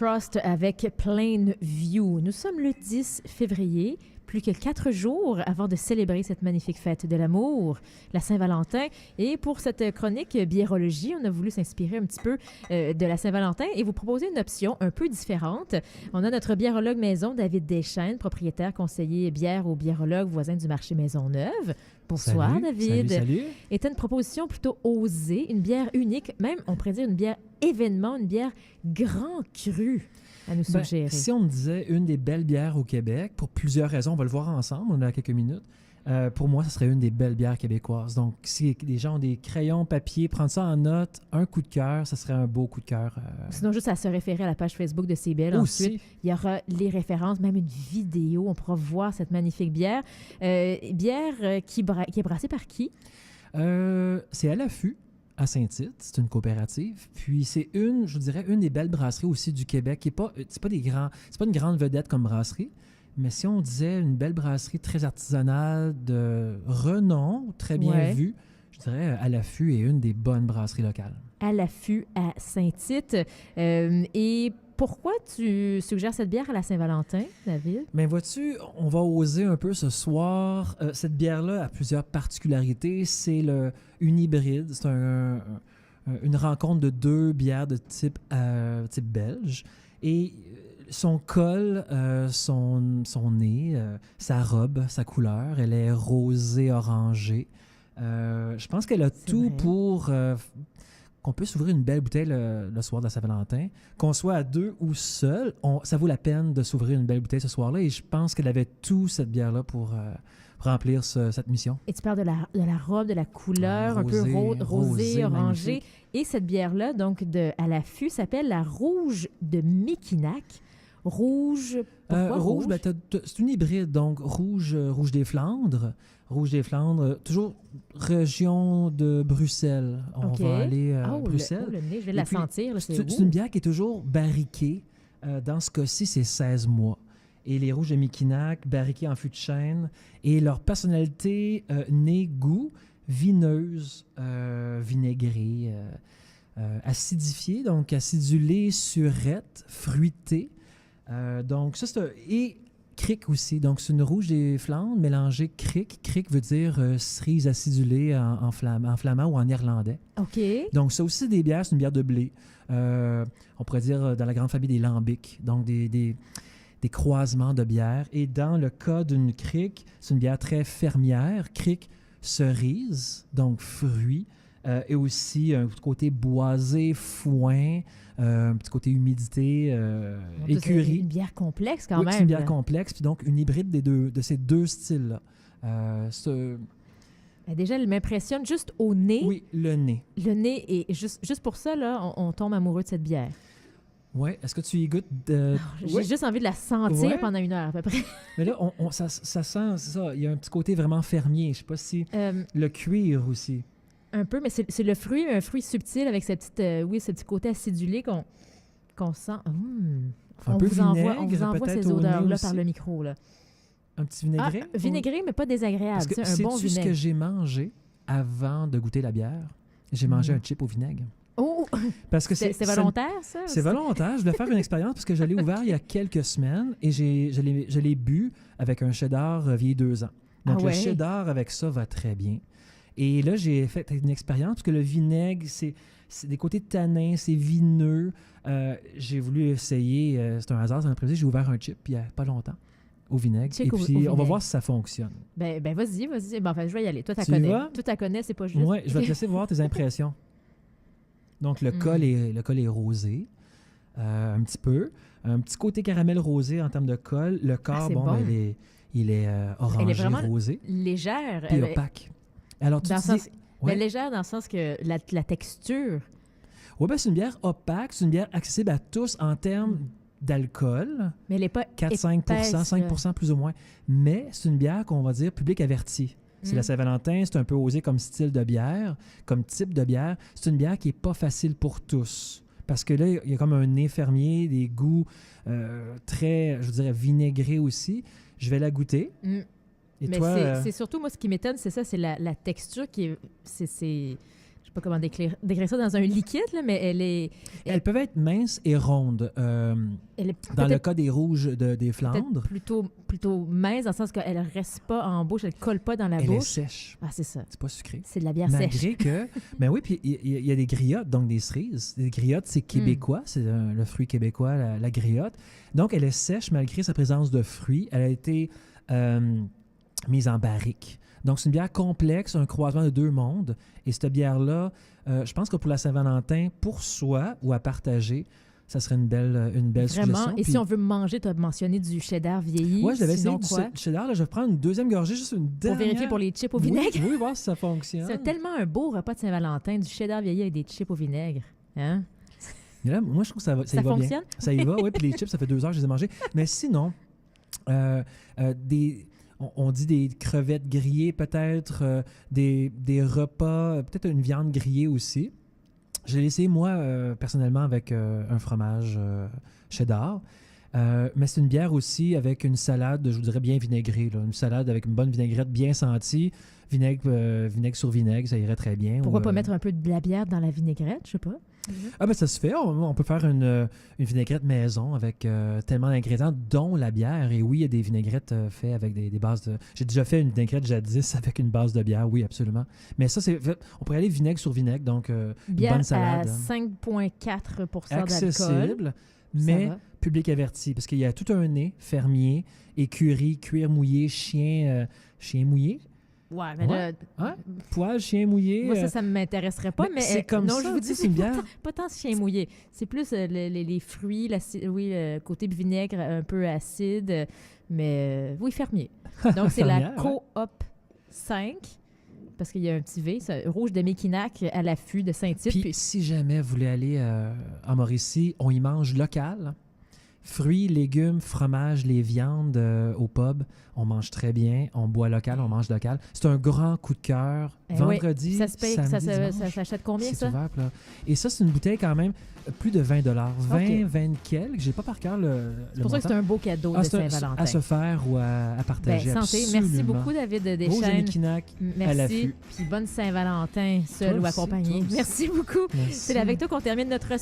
Trust avec Plainview. Nous sommes le 10 février, plus que 4 jours avant de célébrer cette magnifique fête de l'amour, la Saint-Valentin. Et pour cette chronique biérologie, on a voulu s'inspirer un petit peu de la Saint-Valentin et vous proposer une option un peu différente. On a notre biérologue maison, David Deschênes, propriétaire conseiller bière au biérologue voisin du marché Maisonneuve. Bonsoir, Salut, David. Salut. Est une proposition plutôt osée, une bière unique, même on pourrait dire une bière événement, une bière grand cru à nous suggérer. Si on me disait une des belles bières au Québec, pour plusieurs raisons, on va le voir ensemble, on a quelques minutes. Pour moi, ce serait une des belles bières québécoises. Donc, si les gens ont des crayons, papier, prendre ça en note, un coup de cœur, ça serait un beau coup de cœur. Sinon, juste à se référer à la page Facebook de CBL. Aussi. Ensuite, il y aura les références, même une vidéo. On pourra voir cette magnifique bière. Bière qui est brassée par qui? C'est à l'affût, à Saint-Tite. C'est une coopérative. Puis c'est je dirais, une des belles brasseries aussi du Québec. C'est pas une grande vedette comme brasserie. Mais si on disait une belle brasserie très artisanale, de renom, très bien vue, je dirais à l'affût est une des bonnes brasseries locales. À l'affût à Saint-Tite. Et pourquoi tu suggères cette bière à la Saint-Valentin, David? Bien, vois-tu, on va oser un peu ce soir. Cette bière-là a plusieurs particularités. C'est une hybride. C'est une rencontre de deux bières de type belge. Et son col, son nez, sa robe, sa couleur, elle est rosée-orangée. Je pense qu'elle a tout pour qu'on puisse ouvrir une belle bouteille le soir de la Saint-Valentin. Qu'on soit à deux ou seul, ça vaut la peine de s'ouvrir une belle bouteille ce soir-là. Et je pense qu'elle avait tout, cette bière-là, pour remplir cette mission. Et tu parles de la robe, de la couleur, un peu rosée, orangée. Magnifique. Et cette bière-là, donc à l'affût, s'appelle la Rouge de Mekinac. Rouge, pourquoi rouge? C'est une hybride, donc rouge des Flandres. Rouge des Flandres, toujours région de Bruxelles. On va aller à Bruxelles. Le nez, je vais la sentir. C'est une bière qui est toujours barriquée. Dans ce cas-ci, c'est 16 mois. Et les Rouges de Mekinac, barriqués en fût de chêne. Et leur personnalité, nez, goût, vineuse, vinaigrée, acidifiée, donc acidulée, surette, fruitée. Donc, ça, et cric aussi. Donc, c'est une Rouge des Flandres mélangée cric. Cric veut dire cerise acidulée en flamand ou en irlandais. OK. Donc, ça aussi, des bières, c'est une bière de blé. On pourrait dire dans la grande famille des lambics. Donc, des croisements de bières. Et dans le cas d'une cric, c'est une bière très fermière. Cric, cerise, donc fruits. Et aussi un côté boisé, foin, un petit côté humidité, écurie. C'est une bière complexe quand même. C'est une bière complexe, puis donc une hybride de ces deux styles-là. Déjà, elle m'impressionne juste au nez. Oui, le nez. Le nez, et juste pour ça, là, on tombe amoureux de cette bière. Oui, est-ce que tu y goûtes? J'ai juste envie de la sentir pendant une heure à peu près. Mais là, ça sent, c'est ça, il y a un petit côté vraiment fermier. Je ne sais pas si... le cuir aussi. Un peu, mais c'est le fruit, un fruit subtil avec cette petite, ce petit côté acidulé qu'on sent. Un peu vinaigre, on vous envoie ces odeurs-là par le micro. Là. Un petit vinaigré? Vinaigré, mais pas désagréable. Parce que un bon vinaigre. Ce que j'ai mangé avant de goûter la bière? J'ai mangé un chip au vinaigre. Oh! Parce que c'est volontaire, ça? C'est volontaire. Je voulais faire une expérience parce que je l'ai ouvert il y a quelques semaines et je l'ai bu avec un cheddar vieilli 2 ans. Donc, le cheddar avec ça va très bien. Et là, j'ai fait une expérience parce que le vinaigre, c'est des côtés tanins, c'est vineux. J'ai voulu essayer, c'est un hasard, c'est un prévu, j'ai ouvert un chip il n'y a pas longtemps au vinaigre. Et puis, on va voir si ça fonctionne. Ben vas-y. Enfin, je vais y aller. Toi, tu la connais, c'est pas juste. Oui, je vais te laisser voir tes impressions. Donc, le col est rosé, un petit peu. Un petit côté caramel rosé en termes de col. Le corps, il est orangé, elle est vraiment rosé. Légère. Puis opaque. Alors, légère dans le sens que la texture... Oui, c'est une bière opaque, c'est une bière accessible à tous en termes d'alcool. Mais elle n'est pas 4-5 5 plus ou moins. Mais c'est une bière qu'on va dire public averti. C'est la Saint-Valentin, c'est un peu osé comme style de bière, comme type de bière. C'est une bière qui n'est pas facile pour tous. Parce que là, il y a comme un nez fermier, des goûts très, je dirais, vinaigrés aussi. Je vais la goûter. Mais toi, c'est surtout, moi, ce qui m'étonne, c'est ça, c'est la texture qui est... sais pas comment décrire ça dans un liquide, là, mais Elles peuvent être minces et rondes. elle est Dans le peut-être cas des rouges des peut-être Flandres, plutôt mince, dans le sens qu'elle ne reste pas en bouche, elle ne colle pas dans la elle est bouche. sèche. Ah, c'est ça. C'est pas sucré. C'est de la bière sèche. Malgré que... Ben oui, puis il y a des griottes, donc des cerises. Des griottes, c'est québécois, c'est le fruit québécois, la griotte. Donc, elle est sèche malgré sa présence de fruits. Elle a été mise en barrique. Donc, c'est une bière complexe, un croisement de deux mondes. Et cette bière-là, je pense que pour la Saint-Valentin, pour soi ou à partager, ça serait une belle Vraiment. suggestion. Et Puis, si on veut manger, tu as mentionné du cheddar vieilli. ouais, je l'avais essayé Sinon du quoi? cheddar. Là, je vais prendre une deuxième gorgée, juste une Pour dernière. vérifier pour les chips au Oui, vinaigre. oui, voir si ça fonctionne. C'est tellement un beau repas de Saint-Valentin, du cheddar vieilli avec des chips au vinaigre. Hein? Mais là, moi, je trouve que ça y va bien. fonctionne? Ça y va, oui. Puis les chips, ça fait 2 heures que je les ai mangés. Mais sinon, on dit des crevettes grillées, peut-être, des repas, peut-être une viande grillée aussi. Je l'ai essayé, moi, personnellement, avec un fromage cheddar. Mais c'est une bière aussi avec une salade, je vous dirais, bien vinaigrée. Là. Une salade avec une bonne vinaigrette bien sentie. Vinaigre sur vinaigre, ça irait très bien. Pourquoi Ou, pas mettre un peu de la bière dans la vinaigrette, je sais pas. Ah ben ça se fait. On peut faire une vinaigrette maison avec tellement d'ingrédients, dont la bière. Et oui, il y a des vinaigrettes faites avec des bases de... J'ai déjà fait une vinaigrette jadis avec une base de bière, oui, absolument. Mais ça, on pourrait aller vinaigre sur vinaigre, donc une Bière bonne salade. à 5,4 d'alcool. Accessible, mais va. public averti. Parce qu'il y a tout un nez, fermier, écurie, cuir mouillé, chien mouillé. Ouais, mais Ouais. là, Hein? Poil, chien mouillé. moi, ça ne m'intéresserait pas. Mais c'est comme non, ça, je vous tu sais, dis, c'est une bière. pas tant chien mouillé. C'est plus les fruits, le côté vinaigre un peu acide, mais oui, fermier. Donc, c'est la Fermière, ouais. Coop 5, parce qu'il y a un petit V, c'est rouge de Méquinac à l'affût de Saint-Tite. Puis si jamais vous voulez aller en Mauricie, on y mange local. Fruits, légumes, fromage, les viandes au pub, on mange très bien. On boit local, on mange local. C'est un grand coup de cœur. Vendredi, oui, ça se paye, samedi, ça dimanche, s'achète combien, c'est ça? ouvert, là. Et ça, c'est une bouteille quand même plus de 20 $. 20, OK. 20 quelques. J'ai pas par cœur le C'est pour ça que c'est un beau cadeau de Saint-Valentin. à se faire ou à partager. Ben, santé. absolument. Merci beaucoup, David Rouge et Deschênes. Méquinac à Merci. l'affût. Puis bonne Saint-Valentin, seul Toi ou aussi, accompagné. toi aussi. Merci beaucoup. Merci. C'est avec toi qu'on termine notre